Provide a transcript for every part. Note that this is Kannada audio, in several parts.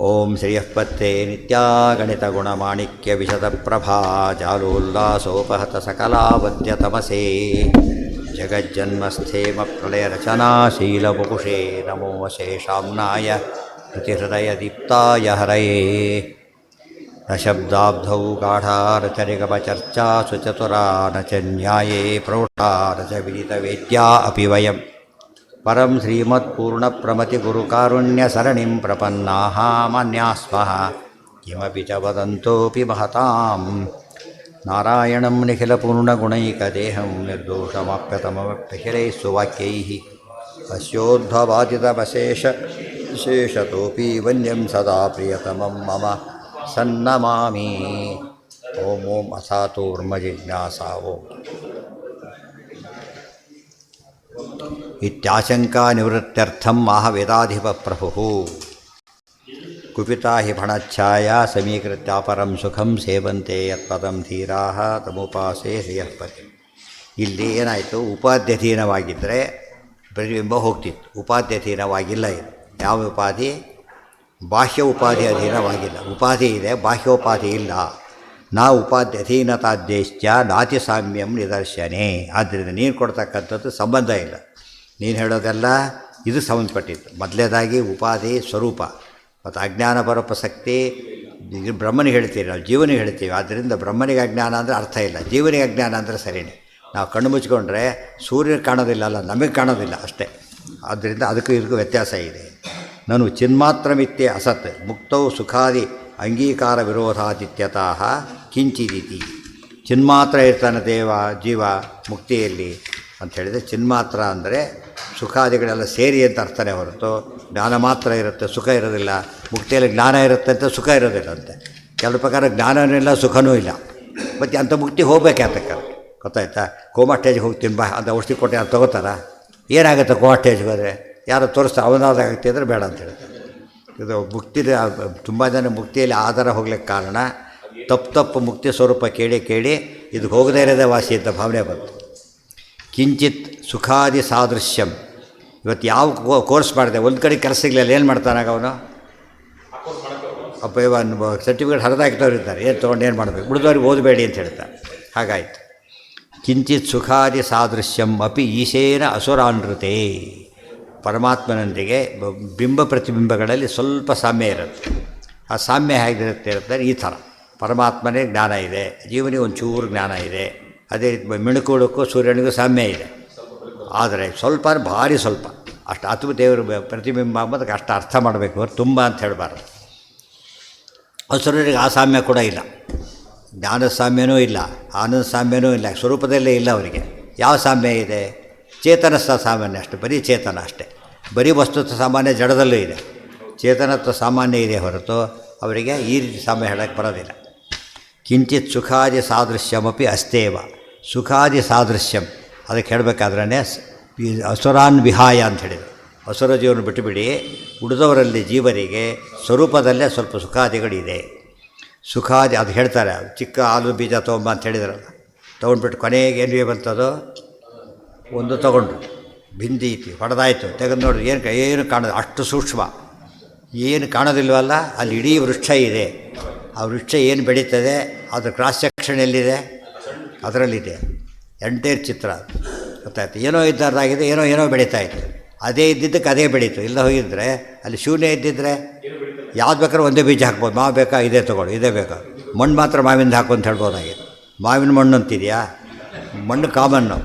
ಓಂ ಶ್ರೀಯಃಪತ್ತೇ ನಿತ್ಯಾ ಗಣಿತಗುಣಮಾಣಿಕ್ಯ ವಿಶದಪ್ರಭಾ ಜಾಲೋಲ್ಲಾಸೋಪಹತ ಸಕಲಾವದ್ಯತಮಸೇ ಜಗಜ್ಜನ್ಮಸ್ಥೇಮ ಪ್ರಳಯರಚನಾಶೀಲವಪುಷೇ ನಮೋ ಶೇಷಾಮ್ನಾಯ ಕೃತಿಹೃದಯದೀಪ್ತಾಯ ಹರಯೇ ನ ಶಬ್ದಾಬ್ಧೌ ಗಾಢಾರಚರಿಗಮಚರ್ಚಾಸು ಚತುರಾ ನ ಚ ನ್ಯಾಯೇ ಪ್ರೌಢಾ ನ ಚ ವಿದಿತವೇದ್ಯಾ ಅಪಿ ವಯಂ ಪರಂ ಶ್ರೀಮತ್ಪೂರ್ಣಪ್ರಮತಿಗುರುಕಾರುಣ್ಯಸರಣಿಂ ಪ್ರಪನ್ನಾಃ ಮನ್ಯಾಃ ಸ್ಮಃ ಕಿಮಪಿ ಚ ವದಂತೋಪಿ ಮಹತಾಂ ನಾರಾಯಣಂ ನಿಖಿಲಪೂರ್ಣಗುಣೈಕದೇಹಂ ನಿರ್ದೋಷಮಾಪ್ಯತಮಮಪ್ಯಖಿಲೈಃ ಸುವಾಕ್ಯೈಃ ಅಸ್ಯೋದ್ಭವಾದಿತಮಶೇಷತೋಪಿ ವನ್ಯಂ ಸದಾ ಪ್ರಿಯತಮಂ ಮಮ ಸನ್ನಮಾಮಿ. ಓಂ ಓಂ ಅಸಾತೋರ್ಮಜಿಜ್ಞಾಸಾ ಓಂ ಇತ್ಯಾಶಂಕಾ ನಿವೃತ್ತ್ಯರ್ಥಂ ಆಹ ವೇದಾಧಿಪಪ್ರಭುಃ ಕುಪಿತಾ ಹಿ ಫಣಚ್ಛಾಯಾ ಸಮೀಕೃತ್ಯಾಪರಂ ಸುಖಂ ಸೇವಂತೆ ಯತ್ಪದಂ ಧೀರಾಃ ತಮುಪಾಸೇ ಶ್ರೇಯಃಪತಿ. ಇಲ್ಲಿ ಏನಾಯಿತು, ಉಪಾಧ್ಯಧೀನವಾಗಿದ್ದರೆ ಪ್ರತಿಬಿಂಬ ಹೋಗ್ತಿತ್ತು, ಉಪಾಧ್ಯಧೀನವಾಗಿಲ್ಲ. ಇದು ಯಾವ ಉಪಾಧಿ? ಬಾಹ್ಯ ಉಪಾಧಿ ಅಧೀನವಾಗಿಲ್ಲ. ಉಪಾಧಿ ಇದೆ, ಬಾಹ್ಯೋಪಾಧಿ ಇಲ್ಲ. ನಾ ಉಪಾಧ್ಯಧೀನತಾದ್ಯಶ್ಚ ನಾತಿ ಸಾಮ್ಯಂ ನಿದರ್ಶನೆ. ಆದ್ದರಿಂದ ನೀನು ಕೊಡ್ತಕ್ಕಂಥದ್ದು ಸಂಬಂಧ ಇಲ್ಲ. ನೀನು ಹೇಳೋದೆಲ್ಲ ಇದು ಸಂಬಂಧಪಟ್ಟಿದ್ದು. ಮೊದಲೇದಾಗಿ ಉಪಾಧಿ ಸ್ವರೂಪ ಮತ್ತು ಅಜ್ಞಾನ ಪರಪ್ರಸಕ್ತಿ ಬ್ರಹ್ಮನಿಗೆ ಹೇಳ್ತೀವಿ, ನಾವು ಜೀವನಿಗೆ ಹೇಳ್ತೀವಿ. ಆದ್ದರಿಂದ ಬ್ರಹ್ಮನಿಗೆ ಅಜ್ಞಾನ ಅಂದರೆ ಅರ್ಥ ಇಲ್ಲ, ಜೀವನಿಗೆ ಅಜ್ಞಾನ ಅಂದರೆ ಸರಿಯೇ. ನಾವು ಕಣ್ಣು ಮುಚ್ಕೊಂಡ್ರೆ ಸೂರ್ಯನಿಗೆ ಕಾಣೋದಿಲ್ಲ, ಅಲ್ಲ ನಮಗೆ ಕಾಣೋದಿಲ್ಲ ಅಷ್ಟೇ. ಆದ್ದರಿಂದ ಅದಕ್ಕೂ ಇದಕ್ಕೂ ವ್ಯತ್ಯಾಸ ಇದೆ. ನಾನು ಚಿನ್ಮಾತ್ರಮಿತ್ಯೆ ಅಸತ್ ಮುಕ್ತೌ ಸುಖಾದಿ ಅಂಗೀಕಾರ ವಿರೋಧಾದಿತ್ಯತಃ ಕಿಂಚಿದಿತಿ. ಚಿನ್ಮಾತ್ರ ಇರ್ತಾನೆ ಜೀವ ಮುಕ್ತಿಯಲ್ಲಿ ಅಂತ ಹೇಳಿದರೆ, ಚಿನ್ಮಾತ್ರ ಅಂದರೆ ಸುಖಾದಿಗಳೆಲ್ಲ ಸೇರಿ ಅಂತ ಅರ್ಥನೇ ಹೊರತು ಜ್ಞಾನ ಮಾತ್ರ ಇರುತ್ತೆ, ಸುಖ ಇರೋದಿಲ್ಲ. ಮುಕ್ತಿಯಲ್ಲಿ ಜ್ಞಾನ ಇರುತ್ತೆ ಅಂತ ಸುಖ ಇರೋದಿಲ್ಲ ಅಂತೆ. ಕೆಲವು ಪ್ರಕಾರ ಜ್ಞಾನವೂ ಇಲ್ಲ, ಸುಖವೂ ಇಲ್ಲ. ಮತ್ತು ಅಂಥ ಮುಕ್ತಿ ಹೋಗ್ಬೇಕು ಅಂತಕ್ಕ ಗೊತ್ತಾಯ್ತಾ? ಕೋಮಾ ಸ್ಟೇಜ್ಗೆ ಹೋಗ್ತೀನಿ ಬಾ ಅಂತ ಔಷಧಿ ಕೊಟ್ಟು ಯಾರು ತೊಗೋತಾರ? ಏನಾಗುತ್ತೆ ಕೋಮಾ ಸ್ಟೇಜ್ಗೆ ಹೋದರೆ? ಯಾರು ತೋರಿಸ್ತಾರೆ ಅವನಾದಾಗತ್ತೆ ಅಂದರೆ ಬೇಡ ಅಂತ ಹೇಳ್ತಾರೆ. ಇದು ಮುಕ್ತಿ ತುಂಬ ಜನ ಮುಕ್ತಿಯಲ್ಲಿ ಆಧಾರ ಹೋಗ್ಲಿಕ್ಕೆ ಕಾರಣ ತಪ್ಪು ಮುಕ್ತಿ ಸ್ವರೂಪ ಕೇಳಿ ಕೇಳಿ ಇದು ಹೋಗದೇ ಇರೋದೇ ವಾಸಿ ಅಂತ ಭಾವನೆ ಬಂತು. ಕಿಂಚಿತ್ ಸುಖಾದಿ ಸಾದೃಶ್ಯಂ. ಇವತ್ತು ಯಾವ ಕೋರ್ಸ್ ಮಾಡಿದೆ, ಒಂದು ಕಡೆ ಕೆಲಸ ಸಿಗಲಿಲ್ಲ, ಏನು ಮಾಡ್ತಾನಾಗ ಅವನು? ಅಪ್ಪ ಇವನ್ ಸರ್ಟಿಫಿಕೇಟ್ ಹರಿದಾಕ್ತವ್ರು ಏನು ತೊಗೊಂಡು ಏನು ಮಾಡಬೇಕು, ಉಳಿದವ್ರಿಗೆ ಓದಬೇಡಿ ಅಂತ ಹೇಳ್ತಾರೆ. ಹಾಗಾಯಿತು. ಕಿಂಚಿತ್ ಸುಖಾದಿ ಸಾದೃಶ್ಯಂ ಅಪಿ ಈಶೇನ ಅಸುರಾನೃತೆ. ಪರಮಾತ್ಮನೊಂದಿಗೆ ಬಿಂಬ ಪ್ರತಿಬಿಂಬಗಳಲ್ಲಿ ಸ್ವಲ್ಪ ಸಾಮ್ಯ ಇರುತ್ತೆ. ಆ ಸಾಮ್ಯ ಹೇಗಿರುತ್ತೆ ಇರ್ತಾರೆ ಈ ಥರ. ಪರಮಾತ್ಮನೇ ಜ್ಞಾನ ಇದೆ, ಜೀವನಿಗೆ ಒಂಚೂರು ಜ್ಞಾನ ಇದೆ. ಅದೇ ರೀತಿ ಮಿಣುಕುಳಕ್ಕೂ ಸೂರ್ಯನಿಗೂ ಸಾಮ್ಯ ಇದೆ. ಆದರೆ ಸ್ವಲ್ಪ ಭಾರಿ ಸ್ವಲ್ಪ ಅಷ್ಟು ಅಥವಾ ದೇವರು ಪ್ರತಿಬಿಂಬ ಅಂಬೋದಕ್ಕೆ ಅಷ್ಟು ಅರ್ಥ ಮಾಡಬೇಕು, ಅವ್ರು ತುಂಬ ಅಂತ ಹೇಳಬಾರ್ದು. ಸೂರ್ಯನಿಗೆ ಆ ಸಾಮ್ಯ ಕೂಡ ಇಲ್ಲ, ಜ್ಞಾನದ ಸಾಮ್ಯನೂ ಇಲ್ಲ, ಆನಂದ ಸಾಮ್ಯನೂ ಇಲ್ಲ, ಸ್ವರೂಪದಲ್ಲೇ ಇಲ್ಲ ಅವರಿಗೆ. ಯಾವ ಸಾಮ್ಯ ಇದೆ? ಚೇತನ ಸಾಮಾನ್ಯ ಅಷ್ಟೆ, ಬರೀ ಚೇತನ ಅಷ್ಟೇ. ಬರೀ ವಸ್ತುತ್ವ ಸಾಮಾನ್ಯ ಜಡದಲ್ಲೂ ಇದೆ, ಚೇತನತ್ವ ಸಾಮಾನ್ಯ ಇದೆ ಹೊರತು ಅವರಿಗೆ ಈ ರೀತಿ ಸಾಮ್ಯ ಹೇಳೋಕ್ಕೆ ಬರೋದಿಲ್ಲ. ಕಿಂಚಿತ್ ಸುಖಾದಿ ಸಾದೃಶ್ಯಮಪಿ ಅಸ್ತೇವ. ಸುಖಾದಿ ಸಾದೃಶ್ಯಂ ಅದಕ್ಕೆ ಹೇಳಬೇಕಾದ್ರೇ ಅಸುರಾನ್ ವಿಹಾಯ ಅಂತ ಹೇಳಿದರು. ಅಸುರ ಜೀವನ ಬಿಟ್ಟುಬಿಡಿ, ಉಳಿದವರಲ್ಲಿ ಜೀವರಿಗೆ ಸ್ವರೂಪದಲ್ಲೇ ಸ್ವಲ್ಪ ಸುಖಾದಿಗಳಿದೆ. ಸುಖಾದಿ ಅದು ಹೇಳ್ತಾರೆ, ಚಿಕ್ಕ ಹಾಲು ಬೀಜ ತೊಗೊಂಬ ಅಂತ ಹೇಳಿದ್ರಲ್ಲ, ತೊಗೊಂಡ್ಬಿಟ್ಟು ಕೊನೆಗೆ ಏನು ಬಂತದು? ಒಂದು ತೊಗೊಂಡ್ರು, ಬಿಂದಿ ಐತಿ, ಹೊಡೆದಾಯಿತು, ತೆಗೆದು ನೋಡ್ರಿ ಏನು ಕಾಣೋದು, ಅಷ್ಟು ಸೂಕ್ಷ್ಮ, ಏನು ಕಾಣೋದಿಲ್ವಲ್ಲ, ಅಲ್ಲಿ ಇಡೀ ವೃಕ್ಷ ಇದೆ. ಆ ವೃಕ್ಷ ಏನು ಬೆಳೀತದೆ, ಅದ್ರ ಕ್ರಾಸ್ ಸೆಕ್ಷನ್ ಎಲ್ಲಿದೆ? ಅದರಲ್ಲಿದೆ. ಎಂಟೈರ್ ಚಿತ್ರ ಗೊತ್ತಾಯ್ತು. ಏನೋ ಇದ್ದಾರಾಗಿದೆ, ಏನೋ ಬೆಳೀತಾ ಇತ್ತು. ಅದೇ ಇದ್ದಿದ್ದಕ್ಕೆ ಅದೇ ಬೆಳೀತು. ಇಲ್ಲ ಹೋಗಿದ್ರೆ ಅಲ್ಲಿ ಶೂನ್ಯ ಇದ್ದಿದ್ದರೆ ಯಾವ್ದು ಬೇಕಾದ್ರೂ ಒಂದೇ ಬೀಜ ಹಾಕ್ಬೋದು. ಮಾವು ಬೇಕಾ ಇದೇ ತೊಗೊಳ್ಳಿ, ಇದೇ ಬೇಕಾ. ಮಣ್ಣು ಮಾತ್ರ ಮಾವಿಂದ ಹಾಕು ಅಂತ ಹೇಳ್ಬೋದಾಗಿದೆ. ಮಾವಿನ ಮಣ್ಣು ಅಂತಿದೆಯಾ? ಮಣ್ಣು ಕಾಮನ್ನು,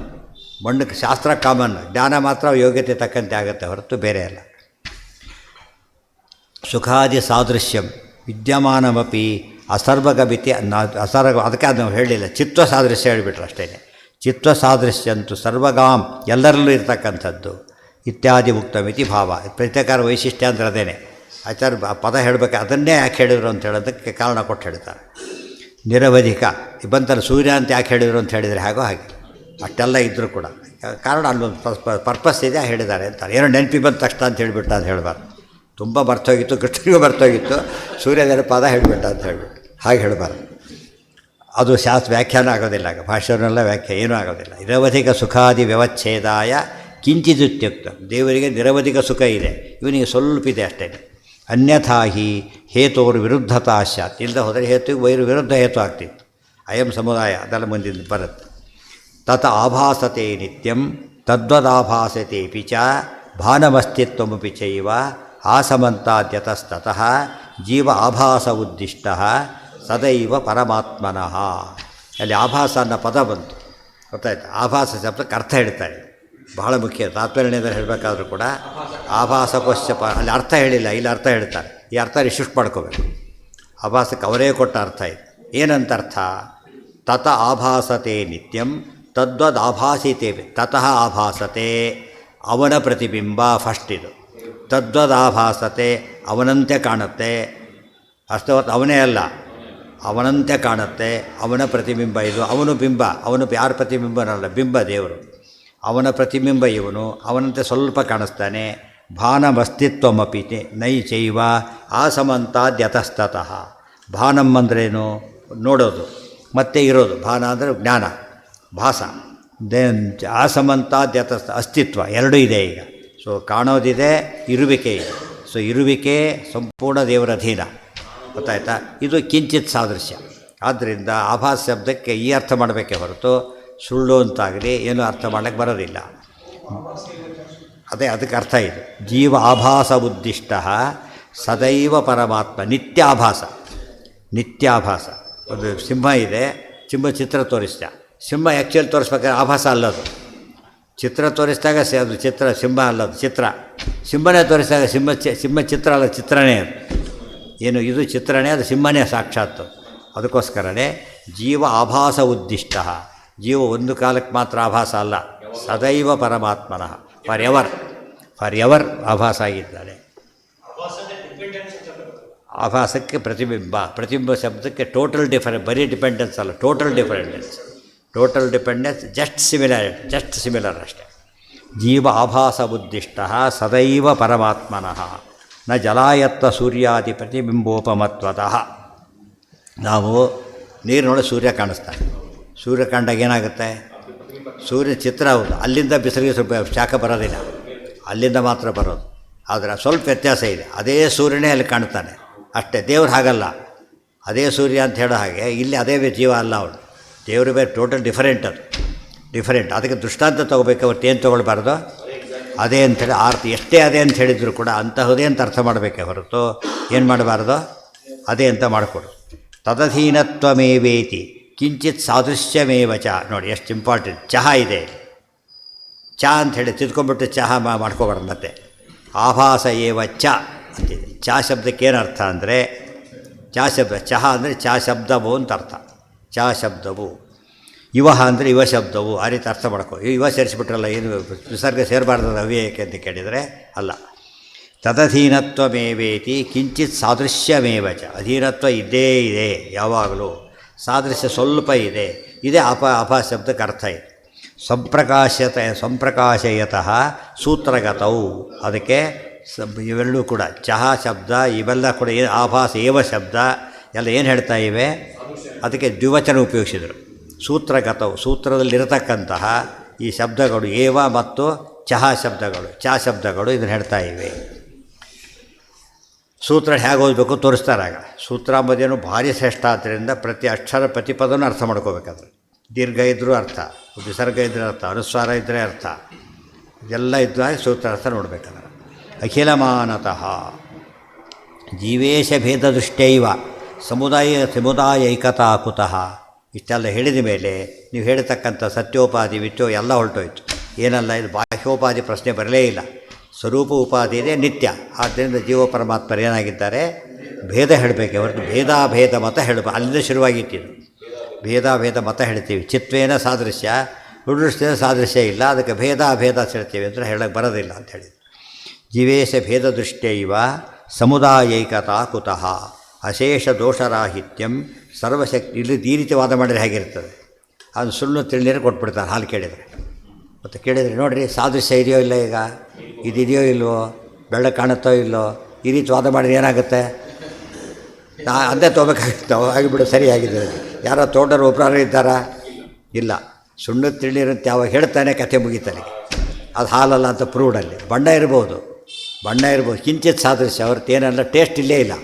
ಮಣ್ಣು ಶಾಸ್ತ್ರ ಕಾಮನ್ನು, ಜ್ಞಾನ ಮಾತ್ರ ಯೋಗ್ಯತೆ ತಕ್ಕಂತೆ ಆಗುತ್ತೆ ಹೊರತು ಬೇರೆ ಅಲ್ಲ. ಸುಖಾದಿ ಸಾದೃಶ್ಯಂ ವಿದ್ಯಮಾನಮಪಿ ಅಸರ್ವಗಮಿತಿ ಅಸರ್ವ. ಅದಕ್ಕೆ ಅದು ನಾವು ಹೇಳಲಿಲ್ಲ, ಚಿತ್ವ ಸಾದೃಶ್ಯ ಹೇಳಿಬಿಟ್ರು ಅಷ್ಟೇ. ಚಿತ್ವ ಸಾದೃಶ್ಯ ಅಂತೂ ಸರ್ವಗಾಮ್, ಎಲ್ಲರಲ್ಲೂ ಇರ್ತಕ್ಕಂಥದ್ದು. ಇತ್ಯಾದಿ ಮುಕ್ತಮಿತಿ ಭಾವ. ಪ್ರತ್ಯೇಕಾರ ವೈಶಿಷ್ಟ್ಯ ಅಂದರೆ ಅದೇನೆ. ಆಚಾರ್ಯ ಪದ ಹೇಳಬೇಕು, ಅದನ್ನೇ ಯಾಕೆ ಹೇಳಿದರು ಅಂತ ಹೇಳೋದಕ್ಕೆ ಕಾರಣ ಕೊಟ್ಟು ಹೇಳ್ತಾರೆ. ನಿರವಧಿಕ ಬಂತಲ್ಲ ಸೂರ್ಯ ಅಂತ ಯಾಕೆ ಹೇಳಿದರು ಅಂತ ಹೇಳಿದರೆ ಹಾಗೋ ಹಾಗೆ ಅಷ್ಟೆಲ್ಲ ಇದ್ದರೂ ಕೂಡ ಕಾರಣ ಅಲ್ಲೊಂದು ಪರ್ಪಸ್ ಇದೆ ಹೇಳಿದ್ದಾರೆ ಅಂತಾರೆ. ಏನೋ ನೆನಪಿ ಬಂದ ತಕ್ಷಣ ಅಂತ ಹೇಳಿಬಿಟ್ಟ ಅಂತ ಹೇಳಬಾರ್ದು. ತುಂಬ ಬರ್ತೋಗಿತ್ತು, ಕೃಷ್ಣನಿಗೂ ಬರ್ತೋಗಿತ್ತು, ಸೂರ್ಯದೇವರ ಪದ ಹೇಳಿಬಿಟ್ಟ ಅಂತ ಹೇಳಿಬಿಟ್ಟು ಹಾಗೆ ಹೇಳಬಾರ್ದು. ಅದು ಶಾಸ್ತ್ರ ವ್ಯಾಖ್ಯಾನ ಆಗೋದಿಲ್ಲ, ಆಗ ಭಾಷೆಯವನ್ನೆಲ್ಲ ವ್ಯಾಖ್ಯಾ ಏನೂ ಆಗೋದಿಲ್ಲ. ನಿರವಧಿಕ ಸುಖಾದಿ ವ್ಯವಚ್ಛೇದಾಯ ಕಿಂಚಿದುತ್ಯುಕ್ತ. ದೇವರಿಗೆ ನಿರವಧಿಕ ಸುಖ ಇದೆ, ಇವನಿಗೆ ಸ್ವಲ್ಪ ಇದೆ ಅಷ್ಟೇ. ಅನ್ಯಥಾ ಹಿ ಹೇತೋರ್ ವಿರುದ್ಧತಾ ಸ್ಯಾತ್. ಇಲ್ಲದೆ ಹೋದರೆ ಹೇತು ವಿರುದ್ಧ ಹೇತು ಆಗ್ತಿತ್ತು. ಅಯಂ ಸಮುದಾಯ ಅದೆಲ್ಲ ಮುಂದಿನ ಬರುತ್ತೆ. ತತ ಆಭಾಸತೆ ನಿತ್ಯಂ ತದ್ವದಾಭಾಸತೆಪಿ ಚ ಭಾನಮಸ್ತಿತ್ವಮಪಿ ಚೈವ ಆಸಮಂತಾದ್ಯತಸ್ತತಃ ಜೀವ ಆಭಾಸ ಉದ್ದಿಷ್ಟ ಸದೈವ ಪರಮಾತ್ಮನಃ. ಅಲ್ಲಿ ಆಭಾಸ ಅನ್ನೋ ಪದ ಬಂತು, ಗೊತ್ತಾಯ್ತು. ಆಭಾಸ ಶಬ್ದಕ್ಕೆ ಅರ್ಥ ಹೇಳ್ತಾರೆ, ಬಹಳ ಮುಖ್ಯ. ತಾತ್ಪರ್ಯದಲ್ಲಿ ಹೇಳಬೇಕಾದ್ರೂ ಕೂಡ ಆಭಾಸಕೋಶ ಅಲ್ಲಿ ಅರ್ಥ ಹೇಳಿಲ್ಲ, ಇಲ್ಲಿ ಅರ್ಥ ಹೇಳ್ತಾರೆ. ಈ ಅರ್ಥ ರಿಶಿಫ್ಟ್ ಮಾಡ್ಕೋಬೇಕು. ಆಭಾಸಕ್ಕೆ ಅವರೇ ಕೊಟ್ಟ ಅರ್ಥ ಇದೆ. ಏನಂತ ಅರ್ಥ? ತತ ಆಭಾಸತೆ ನಿತ್ಯಂ ತದ್ವದ್ ಆಭಾಸಿತೆ. ತತಃ ಆಭಾಸತೆ ಅವನ ಪ್ರತಿಬಿಂಬ ಫಸ್ಟ್ ಇದು. ತದ್ವದ್ ಆಭಾಸತೆ ಅವನಂತೆ ಕಾಣುತ್ತೆ. ಅಷ್ಟೇ ಹೊತ್ತು ಅವನೇ ಅಲ್ಲ, ಅವನಂತೆ ಕಾಣುತ್ತೆ, ಅವನ ಪ್ರತಿಬಿಂಬ ಇದು. ಅವನು ಬಿಂಬ, ಅವನು ಯಾರ ಪ್ರತಿಬಿಂಬನಲ್ಲ, ಬಿಂಬ ದೇವರು. ಅವನ ಪ್ರತಿಬಿಂಬ ಇವನು, ಅವನಂತೆ ಸ್ವಲ್ಪ ಕಾಣಿಸ್ತಾನೆ. ಭಾನಮಸ್ತಿತ್ವಮಪಿ ನೈ ಚೈವ ಆಸಮಂತಾದ್ಯತಸ್ತತಃ. ಭಾನಂ ಅಂದ್ರೇನು? ನೋಡೋದು ಮತ್ತು ಇರೋದು. ಭಾನ ಅಂದರೆ ಜ್ಞಾನ, ಭಾಸ. ಆಸಮಂತಾದ್ಯತಸ್ಥ ಅಸ್ತಿತ್ವ ಎರಡೂ ಇದೆ ಈಗ. ಸೊ ಕಾಣೋದಿದೆ, ಇರುವಿಕೆ ಇದೆ. ಸೊ ಇರುವಿಕೆ ಸಂಪೂರ್ಣ ದೇವರ ಅಧೀನ, ಗೊತ್ತಾಯ್ತಾ? ಇದು ಕಿಂಚಿತ್ ಸಾದೃಶ್ಯ. ಆದ್ದರಿಂದ ಆಭಾಸ ಶಬ್ದಕ್ಕೆ ಈ ಅರ್ಥ ಮಾಡಬೇಕೇ ಹೊರತು ಸುಳ್ಳು ಅಂತಾಗಲಿ ಏನು ಅರ್ಥ ಮಾಡಲಿಕ್ಕೆ ಬರೋದಿಲ್ಲ. ಅದೇ ಅದಕ್ಕೆ ಅರ್ಥ ಇದು. ಜೀವ ಆಭಾಸ ಉದ್ದಿಷ್ಟ ಸದೈವ ಪರಮಾತ್ಮ. ನಿತ್ಯಾಭಾಸ, ನಿತ್ಯಾಭಾಸ. ಒಂದು ಸಿಂಹ ಇದೆ, ಸಿಂಹ ಚಿತ್ರ ತೋರಿಸ್ದ. ಸಿಂಹ ಆ್ಯಕ್ಚುಲಿ ತೋರಿಸ್ಬೇಕಾದ್ರೆ ಆಭಾಸ ಅಲ್ಲದು. ಚಿತ್ರ ತೋರಿಸಿದಾಗ ಅದು ಚಿತ್ರ, ಸಿಂಹ ಅಲ್ಲದು ಚಿತ್ರ. ಸಿಂಹನೇ ತೋರಿಸಿದಾಗ ಸಿಂಹ ಚಿತ್ರ ಅಲ್ಲ, ಚಿತ್ರನೇ ಅದು. ಏನು ಇದು ಚಿತ್ರನೇ, ಅದು ಸಿಂಹನೇ ಸಾಕ್ಷಾತ್ತು. ಅದಕ್ಕೋಸ್ಕರನೇ ಜೀವ ಆಭಾಸ ಉದ್ದಿಷ್ಟ. ಜೀವ ಒಂದು ಕಾಲಕ್ಕೆ ಮಾತ್ರ ಆಭಾಸ ಅಲ್ಲ, ಸದೈವ ಪರಮಾತ್ಮನಃ. ಫಾರ್ ಎವರ್ ಆಭಾಸ ಆಗಿದ್ದಾನೆ. ಆಭಾಸಕ್ಕೆ ಪ್ರತಿಬಿಂಬ, ಪ್ರತಿಬಿಂಬ ಶಬ್ದಕ್ಕೆ ಟೋಟಲ್ ಡಿಫರೆನ್ಸ್, ಬರೀ ಡಿಪೆಂಡೆನ್ಸ್ ಅಲ್ಲ, total difference. Total dependence, just similar ಅಷ್ಟೇ. ಜೀವ ಆಭಾಸ ಉದ್ದಿಷ್ಟ ಸದೈವ ಪರಮಾತ್ಮನಃ ನ ಜಲಾಯತ್ವ ಸೂರ್ಯಾದಿ ಪ್ರತಿಬಿಂಬೋಪಮತ್ವತಃ. ನಾವು ನೀರಿನೊಳಗೆ ಸೂರ್ಯ ಕಾಣಿಸ್ತಾನೆ. ಸೂರ್ಯ ಕಂಡಾಗ ಏನಾಗುತ್ತೆ? ಸೂರ್ಯ ಚಿತ್ರ ಹೌದು, ಅಲ್ಲಿಂದ ಬಿಸಿಲಿಗೆ ಸ್ವಲ್ಪ ಶಾಖ ಬರೋದಿಲ್ಲ, ಅಲ್ಲಿಂದ ಮಾತ್ರ ಬರೋದು. ಆದರೆ ಸ್ವಲ್ಪ ವ್ಯತ್ಯಾಸ ಇದೆ. ಅದೇ ಸೂರ್ಯನೇ ಅಲ್ಲಿ ಕಾಣ್ತಾನೆ ಅಷ್ಟೇ. ದೇವ್ರು ಹಾಗಲ್ಲ, ಅದೇ ಸೂರ್ಯ ಅಂತ ಹೇಳೋ ಹಾಗೆ ಇಲ್ಲಿ ಅದೇ ಜೀವ ಅಲ್ಲ ಅವನು. ದೇವರು ಬೇರೆ, ಟೋಟಲ್ ಡಿಫರೆಂಟ್. ಅದು ಡಿಫರೆಂಟ್. ಅದಕ್ಕೆ ದೃಷ್ಟಾಂತ ತೊಗೋಬೇಕು, ಅವತ್ತು ಏನು ತೊಗೊಳ್ಬಾರ್ದು, ಅದೇ ಅಂಥೇಳಿ ಆರ್ತಿ. ಎಷ್ಟೇ ಅದೇ ಅಂತ ಹೇಳಿದ್ರು ಕೂಡ ಅಂತಹದೇ ಅಂತ ಅರ್ಥ ಮಾಡಬೇಕೆ ಹೊರತು ಏನು ಮಾಡಬಾರ್ದು, ಅದೇ ಅಂತ ಮಾಡಿಕೊಡು. ತದಧೀನತ್ವಮೇವೇತಿ ಕಿಂಚಿತ್ ಸಾದೃಶ್ಯಮೇವ ಚ. ನೋಡಿ ಎಷ್ಟು ಇಂಪಾರ್ಟೆಂಟ್. ಚಹಾ ಇದೆ, ಚಹಾ ಅಂಥೇಳಿ ತಿದ್ಕೊಂಡ್ಬಿಟ್ಟು ಚಹಾ ಮಾಡ್ಕೋಬಾರ್ದು. ಮತ್ತೆ ಆಭಾಸ ಏವ ಚ ಅಂತಿದೆ. ಚಾ ಶಬ್ದಕ್ಕೆ ಏನು ಅರ್ಥ ಅಂದರೆ, ಚಾ ಶಬ್ದ, ಚಹಾ ಅಂದರೆ ಚಾ ಶಬ್ದವು ಅಂತ ಅರ್ಥ. ಚಾ ಶಬ್ದವು. ಇವ ಅಂದರೆ ಇವ ಶಬ್ದವು, ಆ ರೀತಿ ಅರ್ಥ ಮಾಡ್ಕೋ. ಇವ ಸೇರಿಸ್ಬಿಟ್ರಲ್ಲ, ಏನು ವಿಸರ್ಗ ಸೇರಬಾರ್ದು ಅವ್ಯಯಕ್ಕೆ ಅಂತ ಕೇಳಿದರೆ ಅಲ್ಲ. ತದಧೀನತ್ವಮೇವೇತಿ ಕಿಂಚಿತ್ ಸಾದೃಶ್ಯಮೇವ ಚ. ಅಧೀನತ್ವ ಇದ್ದೇ ಇದೆ ಯಾವಾಗಲೂ, ಸಾದೃಶ್ಯ ಸ್ವಲ್ಪ ಇದೆ. ಇದೇ ಅಪ ಶಬ್ದಕ್ಕೆ ಅರ್ಥ ಇದೆ. ಸಂಪ್ರಕಾಶಯತಃ ಸೂತ್ರಗತವು. ಅದಕ್ಕೆ ಇವೆಲ್ಲೂ ಕೂಡ ಚಹಾ ಶಬ್ದ ಇವೆಲ್ಲ ಕೂಡ ಏನು ಆಭಾಸ ಏವ ಶಬ್ದ ಎಲ್ಲ ಏನು ಹೇಳ್ತಾ ಇವೆ, ಅದಕ್ಕೆ ದ್ವಿವಚನ ಉಪಯೋಗಿಸಿದರು. ಸೂತ್ರಗತವು, ಸೂತ್ರದಲ್ಲಿರತಕ್ಕಂತಹ ಈ ಶಬ್ದಗಳು ಏವ ಮತ್ತು ಚಹಾ ಶಬ್ದಗಳು, ಚಾ ಶಬ್ದಗಳು ಇದನ್ನು ಹೇಳ್ತಾ ಇವೆ. ಸೂತ್ರ ಹೇಗೆ ಓದಬೇಕು ತೋರಿಸ್ತಾರಾಗ. ಸೂತ್ರ ಅಂಬೋದೇನು ಭಾರಿ ಶ್ರೇಷ್ಠ. ಆದ್ದರಿಂದ ಪ್ರತಿ ಅಕ್ಷರ ಪ್ರತಿ ಪದನೂ ಅರ್ಥ ಮಾಡ್ಕೋಬೇಕಾದ್ರೆ, ದೀರ್ಘ ಇದ್ದರೂ ಅರ್ಥ, ವಿಸರ್ಗ ಇದ್ದರೆ ಅರ್ಥ, ಅನುಸ್ವಾರ ಇದ್ದರೆ ಅರ್ಥ, ಇದೆಲ್ಲ ಇದ್ದಾಗ ಸೂತ್ರ ಅರ್ಥ ನೋಡಬೇಕಾದ್ರೆ. ಅಖಿಲಮಾನತಃ ಜೀವೇಶ ಭೇದದೃಷ್ಟೈವ ಸಮುದಾಯೈಕತಾ ಕುತಃ. ಇಷ್ಟೆಲ್ಲ ಹೇಳಿದ ಮೇಲೆ ನೀವು ಹೇಳ್ತಕ್ಕಂಥ ಸತ್ಯೋಪಾಧಿ ವಿತ್ಯೋ ಎಲ್ಲ ಹೊರಟೋಯ್ತು. ಏನಲ್ಲ, ಇದು ಬಾಹ್ಯೋಪಾಧಿ ಪ್ರಶ್ನೆ ಬರಲೇ ಇಲ್ಲ. ಸ್ವರೂಪ ಉಪಾಧಿ ಇದೆ, ನಿತ್ಯ. ಆದ್ದರಿಂದ ಜೀವ ಪರಮಾತ್ಮರು ಏನಾಗಿದ್ದಾರೆ, ಭೇದ ಹೇಳಬೇಕೆ ಹೊರತು ಭೇದಾಭೇದ ಮತ ಹೇಳಬೇಕು. ಅಲ್ಲಿಂದ ಶುರುವಾಗಿತ್ತಿದ್ದು ಭೇದಾಭೇದ ಮತ ಹೇಳ್ತೀವಿ. ಚಿತ್ವೇನ ಸಾದೃಶ್ಯ, ಹುಡುಷ್ಠೇನ ಸಾದೃಶ್ಯ ಇಲ್ಲ, ಅದಕ್ಕೆ ಭೇದಾಭೇದ ಹೇಳ್ತೀವಿ ಅಂತ ಹೇಳಕ್ಕೆ ಬರೋದಿಲ್ಲ ಅಂತ ಹೇಳಿ. ಜೀವೇಶ ಭೇದ ದೃಷ್ಟ್ಯೈವ ಸಮುದಾಯೈಕತಾ ಕುತಃ ಅಶೇಷ ದೋಷರಾಹಿತ್ಯಂ ಸರ್ವಶಕ್ತಿ. ಇಲ್ಲಿ ಈ ರೀತಿ ವಾದ ಮಾಡಿದರೆ ಹೇಗಿರ್ತದೆ, ಅದು ಸುಳ್ಳು ತಿಳಿನೀರು ಕೊಟ್ಬಿಡ್ತಾರೆ ಹಾಲು ಕೇಳಿದರೆ. ಮತ್ತು ಕೇಳಿದರೆ ನೋಡಿರಿ ಸಾದೃಶ್ಯ ಇದೆಯೋ ಇಲ್ಲ, ಈಗ ಇದಿದೆಯೋ ಇಲ್ವೋ, ಬೆಳಕು ಕಾಣುತ್ತೋ ಇಲ್ಲೋ, ಈ ರೀತಿ ವಾದ ಮಾಡಿದ್ರೆ ಏನಾಗುತ್ತೆ, ಅದೇ ತೊಗೋಬೇಕಾಗಿತ್ತು. ಆಗಿಬಿಡು, ಸರಿಯಾಗಿದೆ. ಯಾರೋ ತೋಟರು ಒಬ್ಬರು ಇದ್ದಾರಾ? ಇಲ್ಲ. ಸುಣ್ಣು ತಿಳಿನೀರಂತೆ ಯಾವಾಗ ಹೇಳ್ತಾನೆ ಕಥೆ ಮುಗಿತಾನೆ. ಅದು ಹಾಲಲ್ಲ ಅಂತ ಪ್ರೂವ್ಡಲ್ಲಿ ಬಣ್ಣ ಇರ್ಬೋದು, ಬಣ್ಣ ಇರ್ಬೋದು, ಕಿಂಚಿತ್ ಸಾದೃಶ್ಯ ಅವ್ರದ್ದೇನೆಲ್ಲ ಟೇಸ್ಟ್ ಇಲ್ಲೇ ಇಲ್ಲ.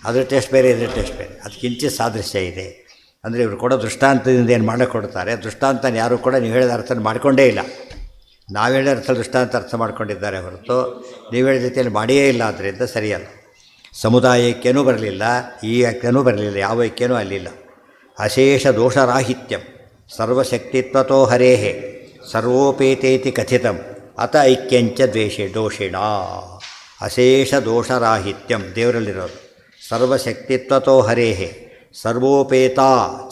ಅದ್ರ ಟೇಸ್ಟ್ ಬೇರೆ, ಇದ್ರ ಟೇಸ್ಟ್ ಬೇರೆ, ಅದು ಕಿಂಚಿತ್ ಸಾದೃಶ್ಯ ಇದೆ. ಅಂದರೆ ಇವರು ಕೊಡೋ ದೃಷ್ಟಾಂತದಿಂದ ಏನು ಮಾಡಿಕೊಡ್ತಾರೆ, ದೃಷ್ಟಾಂತನ ಯಾರೂ ಕೂಡ ನೀವು ಹೇಳಿದ ಅರ್ಥ ಮಾಡಿಕೊಂಡೇ ಇಲ್ಲ. ನಾವು ಹೇಳಿದ ಅರ್ಥ ದೃಷ್ಟಾಂತ ಅರ್ಥ ಮಾಡ್ಕೊಂಡಿದ್ದಾರೆ ಹೊರತು ನೀವು ಹೇಳಿದ ರೀತಿಯಲ್ಲಿ ಮಾಡಿಯೇ ಇಲ್ಲ. ಆದ್ದರಿಂದ ಸರಿಯಲ್ಲ. ಸಮುದಾಯ ಐಕ್ಯನೂ ಬರಲಿಲ್ಲ, ಈ ಐಕ್ಯನೂ ಬರಲಿಲ್ಲ, ಯಾವ ಐಕ್ಯನೂ ಅಲ್ಲಿಲ್ಲ. ಅಶೇಷ ದೋಷರಾಹಿತ್ಯಂ ಸರ್ವಶಕ್ತಿತ್ವತೋ ಹರೇಹೇ ಸರ್ವೋಪೇತೇತಿ ಕಥಿತಂ ಅತ ಐಕ್ಯಂಚ ದೋಷಿಣ. ಅಶೇಷ ದೋಷರಾಹಿತ್ಯಂ ದೇವರಲ್ಲಿರೋದು, ಸರ್ವಶಕ್ತಿತ್ವತೋ ಹರೇಹೇ ಸರ್ವೋಪೇತ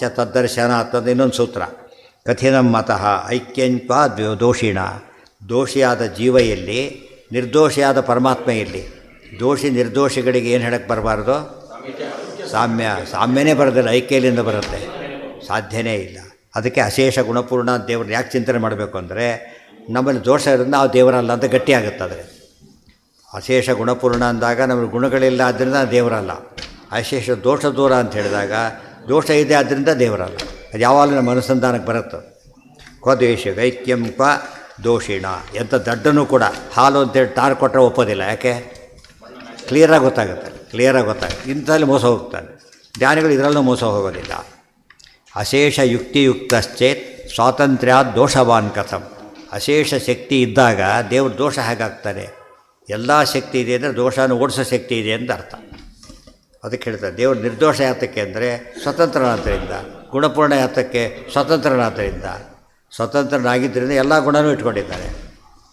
ಚ ತದ್ದರ್ಶನಾತ್ ಅಂತ ಇನ್ನೊಂದು ಸೂತ್ರ. ಕಥಿನಂ ಮತಃ ಐಕ್ಯಂಚ ದೋಷಿಣ. ದೋಷಿಯಾದ ಜೀವ ಎಲ್ಲಿ, ನಿರ್ದೋಷಿಯಾದ ಪರಮಾತ್ಮ ಎಲ್ಲಿ? ದೋಷಿ ನಿರ್ದೋಷಿಗಳಿಗೆ ಏನು ಹೇಳಕ್ಕೆ ಬರಬಾರ್ದು? ಸಾಮ್ಯನೇ ಬರೋದಿಲ್ಲ, ಐಕ್ಯಲಿಂದ ಬರುತ್ತೆ, ಸಾಧ್ಯನೇ ಇಲ್ಲ. ಅದಕ್ಕೆ ಅಶೇಷ ಗುಣಪೂರ್ಣ ದೇವ್ರನ್ನ ಯಾಕೆ ಚಿಂತನೆ ಮಾಡಬೇಕು ಅಂದರೆ, ನಮ್ಮಲ್ಲಿ ದೋಷ ಇರೋದ್ರಿಂದ ನಾವು ದೇವರಲ್ಲ ಅಂತ ಗಟ್ಟಿಯಾಗುತ್ತದೆ. ಅಶೇಷ ಗುಣಪೂರ್ಣ ಅಂದಾಗ ನಮಗೆ ಗುಣಗಳಿಲ್ಲ, ಆದ್ದರಿಂದ ದೇವರಲ್ಲ. ಅಶೇಷ ದೋಷ ದೂರ ಅಂತ ಹೇಳಿದಾಗ ದೋಷ ಇದೆ, ಆದ್ದರಿಂದ ದೇವರಲ್ಲ. ಅದು ಯಾವಾಗಲೂ ನಮ್ಮ ಅನುಸಂಧಾನಕ್ಕೆ ಬರುತ್ತೆ. ಕ್ವದ್ವೇಷ ಐಕ್ಯಂ ಕ್ವ ದೋಷಿಣ. ಎಂಥ ದಡ್ಡನೂ ಕೂಡ ಹಾಲು ಅಂತೇಳಿ ಟಾರ್ ಕೊಟ್ಟರೆ ಒಪ್ಪೋದಿಲ್ಲ. ಯಾಕೆ? ಕ್ಲಿಯರಾಗಿ ಗೊತ್ತಾಗುತ್ತೆ. ಇಂಥಲ್ಲಿ ಮೋಸ ಹೋಗ್ತಾನೆ. ಜ್ಞಾನಿಗಳು ಇದರಲ್ಲೂ ಮೋಸ ಹೋಗೋದಿಲ್ಲ. ಅಶೇಷ ಯುಕ್ತಿಯುಕ್ತಶ್ಚೇತ್ ಸ್ವಾತಂತ್ರ್ಯ ದೋಷವಾನ್ ಕಥಂ. ಅಶೇಷ ಶಕ್ತಿ ಇದ್ದಾಗ ದೇವ್ರ ದೋಷ ಹೇಗಾಗ್ತಾನೆ? ಎಲ್ಲ ಶಕ್ತಿ ಇದೆ ಅಂದರೆ ದೋಷನ ಓಡಿಸೋ ಶಕ್ತಿ ಇದೆ ಅಂತ ಅರ್ಥ. ಅದಕ್ಕೆ ಹೇಳ್ತಾರೆ ದೇವರು ನಿರ್ದೋಷ ಯಾತಕ್ಕೆ ಅಂದರೆ ಸ್ವತಂತ್ರನಾದ್ದರಿಂದ, ಗುಣಪೂರ್ಣ ಯಾತಕ್ಕೆ ಸ್ವತಂತ್ರನಾದ್ದರಿಂದ. ಸ್ವತಂತ್ರನಾಗಿದ್ದರಿಂದ ಎಲ್ಲ ಗುಣನೂ ಇಟ್ಕೊಂಡಿದ್ದಾರೆ.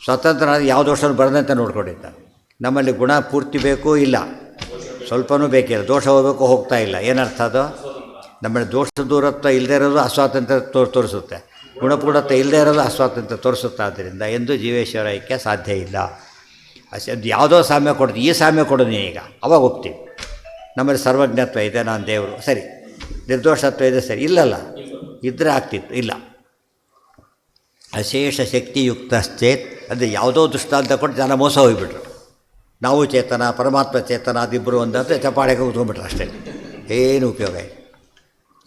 ಸ್ವತಂತ್ರನಾದ ಯಾವ ದೋಷನೂ ಬರದಂತೆ ನೋಡ್ಕೊಂಡಿದ್ದಾರೆ. ನಮ್ಮಲ್ಲಿ ಗುಣ ಪೂರ್ತಿ ಬೇಕು ಇಲ್ಲ, ಸ್ವಲ್ಪನೂ ಬೇಕಿಲ್ಲ, ದೋಷ ಹೋಗಬೇಕು ಹೋಗ್ತಾ ಇಲ್ಲ. ಏನರ್ಥ ಅದು? ನಮ್ಮಲ್ಲಿ ದೋಷ ದೂರತ್ವ ಇಲ್ಲದೇ ಇರೋದು ಅಸ್ವಾತಂತ್ರ್ಯ ತೋರಿಸುತ್ತೆ, ಗುಣಪೂರ್ಣತ್ವ ಇಲ್ಲದೇ ಇರೋದು ಅಸ್ವಾತಂತ್ರ್ಯ ತೋರಿಸುತ್ತೆ. ಆದ್ದರಿಂದ ಎಂದು ಜೀವೇಶ್ವರ ಐಕ್ಯ ಸಾಧ್ಯ ಇಲ್ಲ. ಅದು ಯಾವುದೋ ಸಾಮ್ಯ ಕೊಡ್ತೀವಿ, ಈ ಸಾಮ್ಯ ಕೊಡು ನೀನೀಗ, ಅವಾಗ ಹೋಗ್ತೀವಿ. ನಮ್ಮಲ್ಲಿ ಸರ್ವಜ್ಞತ್ವ ಇದೆ, ನಾನು ದೇವರು, ಸರಿ. ನಿರ್ದೋಷತ್ವ ಇದೆ, ಸರಿ. ಇಲ್ಲಲ್ಲ, ಇದ್ದರೆ ಆಗ್ತಿತ್ತು, ಇಲ್ಲ. ಅಶೇಷ ಶಕ್ತಿಯುಕ್ತಶ್ಚೇತ್ ಅಂದರೆ ಯಾವುದೋ ದೃಷ್ಟಾಂತ ಕೊಟ್ಟು ಜನ ಮೋಸ ಹೋಗಿಬಿಟ್ರು. ನಾವು ಚೇತನ, ಪರಮಾತ್ಮ ಚೇತನ, ಅದಿಬ್ಬರು ಒಂದಂತ ಚಪಾಳೆಗೆ ಕೂತ್ಕೊಂಡ್ಬಿಟ್ರು ಅಷ್ಟೇ. ಏನು ಉಪಯೋಗ ಇದೆ?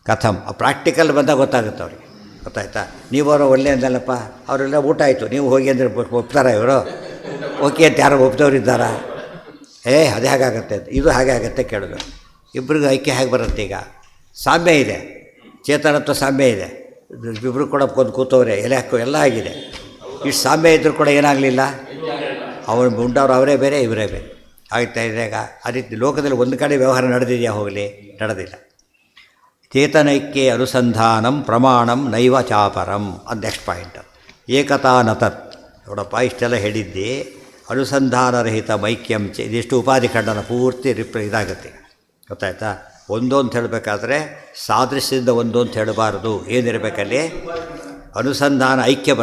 ಕಥಂ ಪ್ರಾಕ್ಟಿಕಲ್ ಬಂದಾಗ ಗೊತ್ತಾಗುತ್ತೆ ಅವ್ರಿಗೆ. ಗೊತ್ತಾಯ್ತಾ? ನೀವವರು ಒಳ್ಳೆ ಅಂದಲ್ಲಪ್ಪ, ಅವರೆಲ್ಲ ಊಟ ಆಯಿತು, ನೀವು ಹೋಗಿ ಅಂದರೆ ಒಪ್ತಾರ ಇವರು? ಓಕೆ ಅಂತ ಯಾರೋ ಒಪ್ತವ್ರು ಇದ್ದಾರಾ? ಅದೇ ಹಾಗಾಗತ್ತೆ, ಇದು ಹಾಗೆ ಆಗುತ್ತೆ ಕೇಳೋದು. ಇಬ್ಬರಿಗೂ ಐಕ್ಯ ಹೇಗೆ ಬರುತ್ತೆ? ಈಗ ಸಾಮ್ಯ ಇದೆ, ಚೇತನತ್ವ ಸಾಮ್ಯ ಇದೆ, ಇಬ್ಬರು ಕೂಡ ಕೊಂದು ಕೂತವ್ರೆ, ಎಲೆ ಹಾಕೋ ಎಲ್ಲ ಆಗಿದೆ. ಇಷ್ಟು ಸಾಮ್ಯ ಇದ್ದರೂ ಕೂಡ ಏನಾಗಲಿಲ್ಲ, ಅವನು ಉಂಡವ್ರು ಅವರೇ ಬೇರೆ, ಇವರೇ ಬೇರೆ ಆಗ್ತಾ ಇದೆ. ಈಗ ಆ ರೀತಿ ಲೋಕದಲ್ಲಿ ಒಂದು ಕಡೆ ವ್ಯವಹಾರ ನಡೆದಿದೆಯಾ? ಹೋಗಲಿ, ನಡೆದಿಲ್ಲ. ಚೇತನೈಕ್ಯೆ ಅನುಸಂಧಾನಂ ಪ್ರಮಾಣಂ ನೈವ ಚಾಪರಂ ಅದು ನೆಕ್ಸ್ಟ್ ಪಾಯಿಂಟ್. ಏಕತಾ ನತತ್. ನೋಡಪ್ಪ, ಇಷ್ಟೆಲ್ಲ ಹೇಳಿದ್ದಿ, ಅನುಸಂಧಾನರಹಿತ ಮೈಕ್ಯಂ ಇದಿಷ್ಟು ಉಪಾಧಿ ಖಂಡನ ಪೂರ್ತಿ ಇದಾಗುತ್ತೆ. ಗೊತ್ತಾಯ್ತಾ? ಒಂದು ಅಂತ ಹೇಳಬೇಕಾದ್ರೆ ಸಾದೃಶ್ಯದಿಂದ ಒಂದು ಅಂತ ಹೇಳಬಾರ್ದು. ಏನಿರಬೇಕಲ್ಲಿ? ಅನುಸಂಧಾನ ಐಕ್ಯ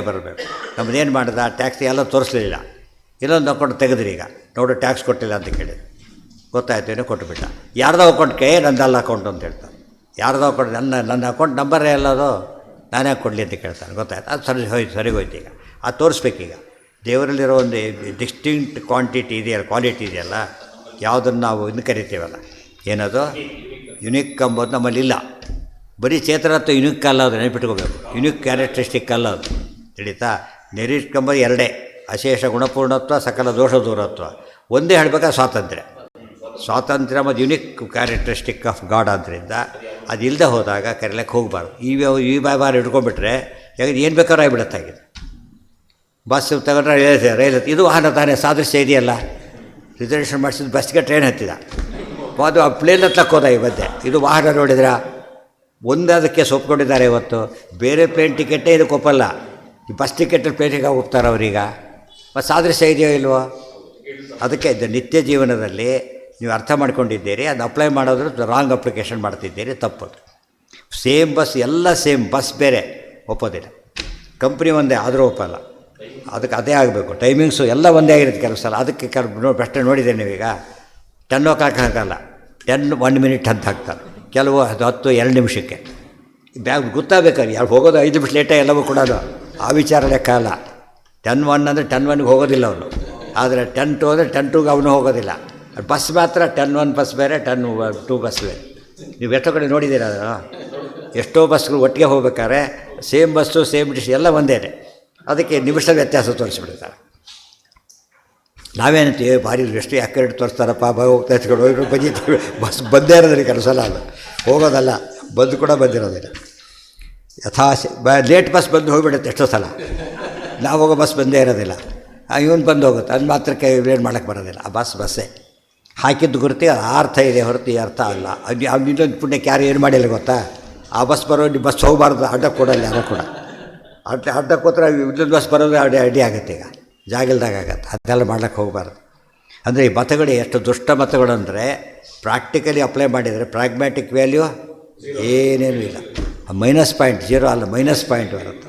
ಬರಬೇಕು. ನಮ್ಮದೇನು ಮಾಡಿದ? ಟ್ಯಾಕ್ಸ್ ಎಲ್ಲ ತೋರಿಸ್ಲಿಲ್ಲ, ಇನ್ನೊಂದು ಅಕೌಂಟ್ ತೆಗೆದ್ರಿ. ಈಗ ನೋಡು ಟ್ಯಾಕ್ಸ್ ಕೊಟ್ಟಿಲ್ಲ ಅಂತ ಕೇಳಿದ್ರು, ಗೊತ್ತಾಯ್ತು, ಏನೋ ಕೊಟ್ಟುಬಿಟ್ಟ. ಯಾರ್ದೋ ಅಕೌಂಟ್ಗೆ ನಂದಲ್ಲ ಅಕೌಂಟ್ ಅಂತ ಹೇಳ್ತಾರೆ. ಯಾರ್ದೋ ಅಕೌಂಟ್, ನನ್ನ ಅಕೌಂಟ್ ನಂಬರೇ ಎಲ್ಲದು, ನಾನೇ ಕೊಡಲಿ ಅಂತ ಕೇಳ್ತಾನೆ. ಗೊತ್ತಾಯ್ತು? ಅದು ಸರಿಗೋಯ್ತು. ಈಗ ಅದು ತೋರಿಸ್ಬೇಕೀಗ. ದೇವರಲ್ಲಿರೋ ಒಂದು ಡಿಸ್ಟಿಂಕ್ಟ್ ಕ್ವಾಲಿಟಿ ಇದೆಯಲ್ಲ, ಯಾವುದನ್ನು ನಾವು ಇನ್ನು ಕರಿತೀವಲ್ಲ, ಏನದು ಯುನಿಕ್ ಅಂಬೋದು ನಮ್ಮಲ್ಲಿ ಇಲ್ಲ. ಬರೀ ಚೇತನತ್ವ ಯುನಿಕ್ ಅಲ್ಲ, ಅದು ನೆನಪಿಟ್ಕೋಬೇಕು. ಯುನಿಕ್ ಕ್ಯಾರೆಕ್ಟರಿಸ್ಟಿಕ್ ಅಲ್ಲ ಅದು, ತಿಳಿತಾ? ನಿರೀಕ್ಷಂಬದು ಎರಡೇ, ಅಶೇಷ ಗುಣಪೂರ್ಣತ್ವ, ಸಕಲ ದೋಷ ದೂರತ್ವ. ಒಂದೇ ಹೇಳಬೇಕಾದ್ರೆ ಸ್ವಾತಂತ್ರ್ಯ ಮತ್ತು ಯುನಿಕ್ ಕ್ಯಾರೆಕ್ಟರಿಸ್ಟಿಕ್ ಆಫ್ ಗಾಡ್. ಆದ್ದರಿಂದ ಅದು ಇಲ್ಲದೆ ಹೋದಾಗ ಕರೀಲಕ್ಕೆ ಹೋಗಬಾರ್ದು. ಈ ಬಾರ್ ಹಿಡ್ಕೊಂಡ್ಬಿಟ್ರೆ ಯಾಕಂದ್ರೆ ಏನು ಬೇಕಾದ್ರೂ ಆಗಿಬಿಡತ್ತಾಗಿದೆ. ಬಸ್ ತಗೊಂಡ್ರೆ ರೈಲ್ ಇದು ವಾಹನ ತಾನೇ, ಸಾದೃಶ್ಯ ಇದೆಯಲ್ಲ. ರಿಸರ್ವೇಷನ್ ಮಾಡಿಸಿದ್ದು ಬಸ್ಗೆ ಟ್ರೈನ್ ಹತ್ತಿದ, ಅದು ಆ ಪ್ಲೇನ್ ಹತ್ತಕ್ಕೆ ಹೋದ. ಈ ಮಧ್ಯೆ ಇದು ವಾಹನ ನೋಡಿದ್ರೆ ಒಂದದಕ್ಕೆ ಒಪ್ಕೊಂಡಿದ್ದಾರೆ. ಇವತ್ತು ಬೇರೆ ಪ್ಲೇನ್ ಟಿಕೆಟೇ ಇದಕ್ಕೆ ಒಪ್ಪಲ್ಲ, ಈ ಬಸ್ ಟಿಕೆಟಲ್ಲಿ ಪ್ಲೇನಿಗೆ ಹೋಗ್ತಾರೆ ಅವರೀಗ. ಮತ್ತು ಸಾದೃಶ್ಯ ಇದೆಯೋ ಇಲ್ವೋ? ಅದಕ್ಕೆ ಇದು ನಿತ್ಯ ಜೀವನದಲ್ಲಿ ನೀವು ಅರ್ಥ ಮಾಡ್ಕೊಂಡಿದ್ದೀರಿ, ಅದು ಅಪ್ಲೈ ಮಾಡೋದ್ರ ರಾಂಗ್ ಅಪ್ಲಿಕೇಶನ್ ಮಾಡ್ತಿದ್ದೀರಿ, ತಪ್ಪದು. ಸೇಮ್ ಬಸ್, ಎಲ್ಲ ಸೇಮ್ ಬಸ್, ಬೇರೆ ಒಪ್ಪೋದಿಲ್ಲ. ಕಂಪ್ನಿ ಒಂದೇ ಆದರೂ ಒಪ್ಪಲ್ಲ. ಅದಕ್ಕೆ ಅದೇ ಆಗಬೇಕು. ಟೈಮಿಂಗ್ಸು ಎಲ್ಲ ಒಂದೇ ಆಗಿರುತ್ತೆ ಕೆಲವು ಸಲ. ಅದಕ್ಕೆ ಬೆಸ್ಟ್ ನೋಡಿದೆ ನೀವೀಗ 10 ಹಾಕಲ್ಲ, 1 ಮಿನಿಟ್ ಅಂತ ಹಾಕ್ತಾರೆ. ಕೆಲವು 10-2 ನಿಮಿಷಕ್ಕೆ. ಬ್ಯಾಗ್ ಗೊತ್ತಾಗಬೇಕಾದ್ರೆ ಯಾರು ಹೋಗೋದು 5 ನಿಮಿಷ ಲೇಟಾಗಿ ಎಲ್ಲವೂ ಕೂಡ ಆ ವಿಚಾರ ಲೆಕ್ಕ ಅಲ್ಲ. 10-1 ಅಂದರೆ 10-1ಗೆ ಹೋಗೋದಿಲ್ಲ ಅವನು, ಆದರೆ 10-2 ಅಂದರೆ 10-2ಗೆ ಅವನು ಹೋಗೋದಿಲ್ಲ. ಬಸ್ ಮಾತ್ರ 10-1 ಬಸ್ ಬೇರೆ, 10-2 ಬಸ್ ಬೇರೆ. ನೀವು ಎಷ್ಟೋ ಕಡೆ ನೋಡಿದ್ದೀರ ಅದನ್ನು. ಎಷ್ಟೋ ಬಸ್ಗಳು ಒಟ್ಟಿಗೆ ಹೋಗ್ಬೇಕಾದ್ರೆ ಸೇಮ್ ಬಸ್ಸು ಸೇಮ್ ಡಿಶ್ ಎಲ್ಲ ಒಂದೇ, ಅದಕ್ಕೆ ನಿಮಿಷ ವ್ಯತ್ಯಾಸ ತೋರಿಸ್ಬಿಡ್ತಾರೆ. ನಾವೇನಂತೀವಿ ಭಾರಿ ಎಷ್ಟು ಆ್ಯಕ್ಯುರೇಟ್ ತೋರಿಸ್ತಾರಪ್ಪ ಹೋಗ್ತಾ ಇತ್ಕೊಂಡು ಹೋಗಿ ಬಂದಿದ್ದೀವಿ ಬಸ್ ಬಂದೇ ಇರೋದಿಲ್ಲ ಕೆಲಸಲ್ಲ ಅದು ಹೋಗೋದಲ್ಲ ಬಂದು ಕೂಡ ಬಂದಿರೋದಿಲ್ಲ ಲೇಟ್ ಬಸ್ ಬಂದು ಹೋಗಿಬಿಡುತ್ತೆ ಎಷ್ಟೋ ಸಲ ನಾವು ಹೋಗೋ ಬಸ್ ಬಂದೇ ಇರೋದಿಲ್ಲ ಇವನು ಬಂದು ಹೋಗುತ್ತೆ ಅದು ಮಾತ್ರಕ್ಕೆ ಏನು ಮಾಡೋಕ್ಕೆ ಬರೋದಿಲ್ಲ ಆ ಬಸ್ಸೇ ಹಾಕಿದ್ದು ಗುರುತಿ ಆ ಅರ್ಥ ಇದೆ ಹೊರತು ಈ ಅರ್ಥ ಅಲ್ಲ ಅದು ಇನ್ನೊಂದು ಪುಣ್ಯಕ್ಕೆ ಯಾರು ಏನು ಮಾಡಿಲ್ಲ ಗೊತ್ತಾ ಆ ಬಸ್ ಬರೋ ಬಸ್ ಹೋಗಬಾರ್ದು ಅಡ್ಡ ಕೊಡಲ್ಲ ಯಾರೋ ಕೂಡ ಅಡ್ಡ ಕೂತ್ರೆ ಇನ್ನೊಂದು ಬಸ್ ಬರೋದು ಅಡ್ಡಿ ಆಗುತ್ತೆ ಈಗ ಜಾಗಿಲ್ದಾಗ ಆಗತ್ತೆ ಅದೆಲ್ಲ ಮಾಡ್ಲಿಕ್ಕೆ ಹೋಗಬಾರ್ದು ಅಂದರೆ ಈ ಮತಗಳು ಎಷ್ಟು ದುಷ್ಟ ಮತಗಳು ಅಂದರೆ ಪ್ರಾಕ್ಟಿಕಲಿ ಅಪ್ಲೈ ಮಾಡಿದರೆ ಪ್ರಾಗ್ಮ್ಯಾಟಿಕ್ ವ್ಯಾಲ್ಯೂ ಏನೇನೂ ಇಲ್ಲ -0.0 ಅಲ್ಲ -0 ಬರುತ್ತೆ